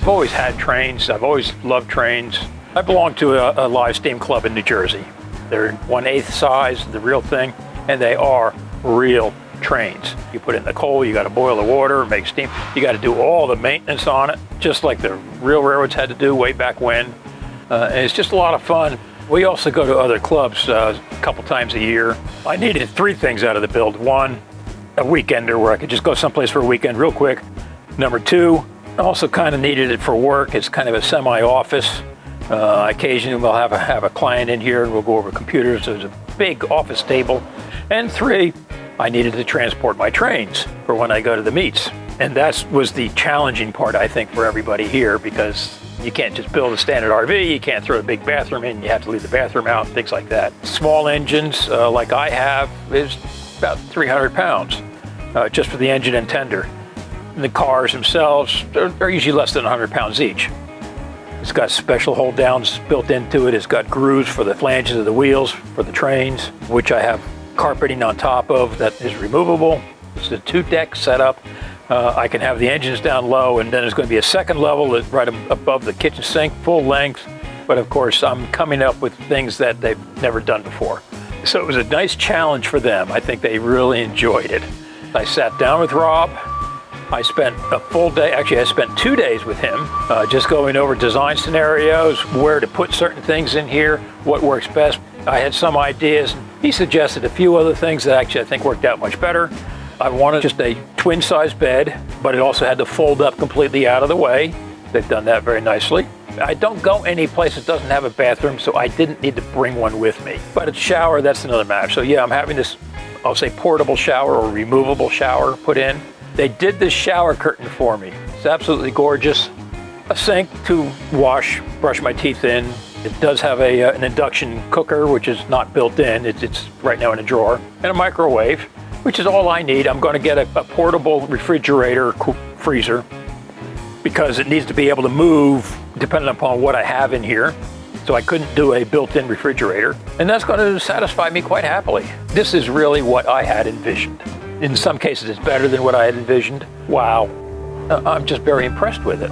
I've always had trains. I've always loved trains. I belong to a live steam club in New Jersey. They're 1/8 size, the real thing, and they are real trains. You put in the coal, you got to boil the water, make steam. You got to do all the maintenance on it, just like the real railroads had to do way back when. And it's just a lot of fun. We also go to other clubs a couple times a year. I needed 3 things out of the build. 1, a weekender where I could just go someplace for a weekend real quick. Number 2, I also kind of needed it for work. It's kind of a semi-office. Occasionally we'll have a client in here and we'll go over computers. There's a big office table. And 3, I needed to transport my trains for when I go to the meets. And that was the challenging part, I think, for everybody here, because you can't just build a standard RV, you can't throw a big bathroom in, you have to leave the bathroom out, things like that. Small engines, like I have, is about 300 pounds, just for the engine and tender. And the cars themselves, they're usually less than 100 pounds each. It's got special hold downs built into it. It's got grooves for the flanges of the wheels for the trains, which I have carpeting on top of that is removable. It's a 2-deck setup. I can have the engines down low, and then there's going to be a second level that's right above the kitchen sink, full length. But of course, I'm coming up with things that they've never done before. So it was a nice challenge for them. I think they really enjoyed it. I sat down with Rob. I spent a full day, actually I spent 2 days with him, just going over design scenarios, where to put certain things in here, what works best. I had some ideas. He suggested a few other things that actually I think worked out much better. I wanted just a twin-size bed, but it also had to fold up completely out of the way. They've done that very nicely. I don't go any place that doesn't have a bathroom, so I didn't need to bring one with me. But a shower, that's another matter. So yeah, I'm having this, I'll say portable shower or removable shower put in. They did this shower curtain for me. It's absolutely gorgeous. A sink to wash, brush my teeth in. It does have an induction cooker, which is not built in. It's right now in a drawer. And a microwave, which is all I need. I'm going to get a portable refrigerator freezer because it needs to be able to move depending upon what I have in here. So I couldn't do a built-in refrigerator. And that's going to satisfy me quite happily. This is really what I had envisioned. In some cases, it's better than what I had envisioned. Wow. I'm just very impressed with it.